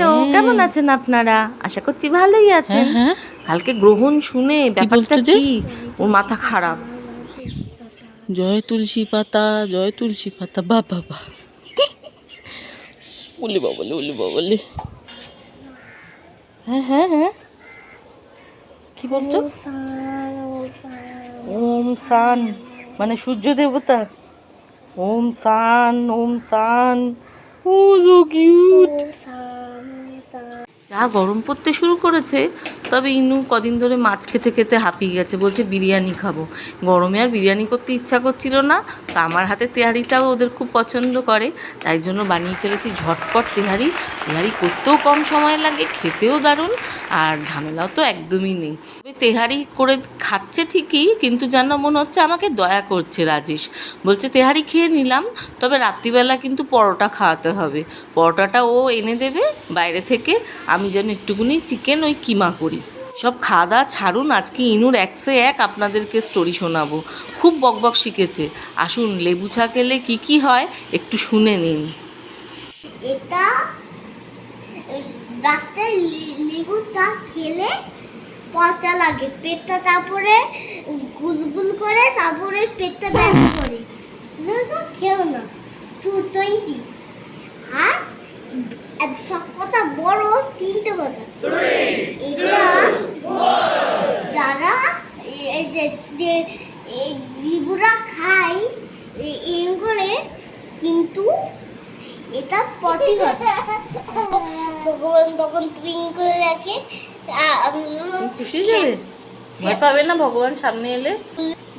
Hello, কেমন আছেন আপনারা? আশা করছি ভালোই আছেন। কালকে গ্রহণ শুনে ব্যাপারটা কি, ওর মাথা খারাপ। জয় তুলসী পাতা, জয় তুলসী পাতা, বাবা বা বলি বাবলে, বলি বাবলে। হ্যাঁ হ্যাঁ হ্যাঁ, কি বলছো? ওম সান মানে সূর্য দেবতা। ওম সান, ওম সান। ও সো কিউট। যা গরম পড়তে শুরু করেছে, তবে ইনু কদিন ধরে মাছ খেতে খেতে হাঁপিয়ে গেছে, বলছে বিরিয়ানি খাবো। গরমে আর বিরিয়ানি করতে ইচ্ছা করছিল না, তা আমার হাতে তেহারিটাও ওদের খুব পছন্দ করে, তাই জন্য বানিয়ে ফেলেছি ঝটপট তেহারি। তেহারি করতেও কম সময় লাগে, খেতেও দারুণ, আর ঝামেলাও তো একদমই নেই। তেহারি করে খাচ্ছে ঠিকই, কিন্তু যেন মনে হচ্ছে আমাকে দয়া করছে রাজেশ। বলছে তেহারি খেয়ে নিলাম, তবে রাত্রিবেলা কিন্তু পরোটা খাওয়াতে হবে। পরোটাটা ও এনে দেবে বাইরে থেকে, আমি যেন একটুকুনি চিকেন ওই কিমা করি। সব খাওয়া দাওয়া ছাড়ুন, আজকে ইনুর একসে এক আপনাদেরকে স্টোরি শোনাবো। খুব বকবক শিখেছে। আসুন, লেবু চা খেলে কী কী হয় একটু শুনে নিন। এটা রাস্তায় লেবু চা খেলে পচা লাগে পেটটা, তারপরে গুলগুল করে, তারপরে পেটটা ব্যথা করে। খেও না 220। আর সব কথা বড় 3টে কথা। এটা যারা এই যে লেবুরা খায় এম করে, কিন্তু এটা প্রতিঘাত। ভগবান তখন ট্রিং করে রাখে। খুশি যাবে, ভয় পাবে না ভগবান সামনে এলে?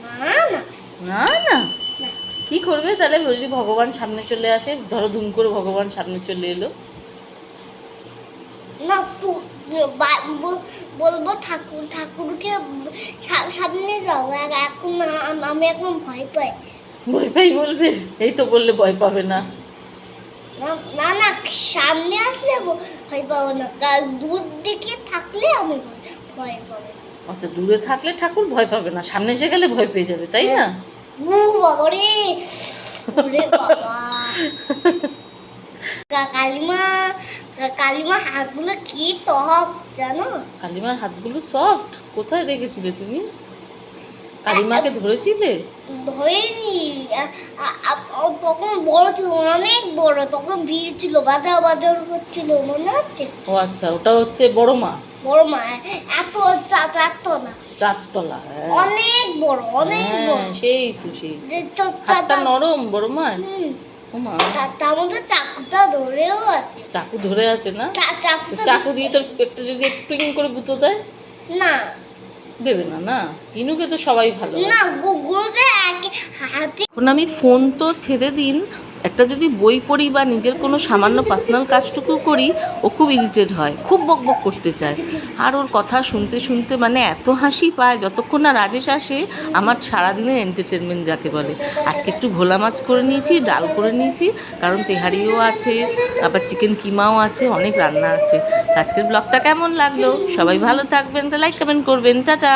না না না না, কি করবে তাহলে যদি ভগবান সামনে চলে আসে? ধরো ধুম করে ভগবান সামনে চলে এলো, না বলবো ঠাকুরকে সামনে যাও। এখন আমি এখন ভয় পাই। ভয় পাই বলবে? এই তো বললে ভয় পাবে না। না না, সামনে আসলে ভয় পাবো না, দূর দিকে থাকলে আমি ভয় পাবো। আচ্ছা, দূরে থাকলে ঠাকুর ভয় পাবে না, সামনে এসে গেলে ভয় পেয়ে যাবে, তাই না? বাবা রে, বাবা। কালিমা হাতগুলো কি সফট জানো? কালিমার হাতগুলো সফট? কোথায় দেখেছিলে তুমি? কালিমাকে ধরেছিলে? ধরেনি, তখন বড় ছিল, অনেক বড়, তখন ভিড় ছিল, বাজার বাজার করছিল, মনে হচ্ছে? ও আচ্ছা, ওটা হচ্ছে বড় মা। বড় মা এত চারতলা। চারতলা, অনেক বড়, অনেক বড়। সেই তো, সেই হাতটা নরম বড় মার। তার মধ্যে চাকুটা ধরেও আছে। চাকু ধরে আছে না? চাকু দিয়ে তোর পেটটা যদি একটু করে গুঁতো দেয়? না, দেবে না। না, ইনুকে তো সবাই ভালো না, গুঁড়োতে হাতে। এখন আমি ফোন তো ছেড়ে দিন, একটা যদি বই পড়ি বা নিজের কোনো সামান্য পার্সোনাল কাজটুকু করি, ও খুব ইরিটেট হয়, খুব বকবক করতে চায়। আর ওর কথা শুনতে শুনতে মানে এত হাসি পায়, যতক্ষণ না রাজেশ আসে আমার সারাদিনের এন্টারটেনমেন্ট যাকে বলে। আজকে একটু ভোলা মাছ করে নিয়েছি, ডাল করে নিয়েছি, কারণ তেহারিও আছে, আবার চিকেন কিমাও আছে, অনেক রান্না আছে। আজকের ব্লগটা কেমন লাগলো? সবাই ভালো থাকবেন, লাইক কমেন্ট করবেন, টাটা।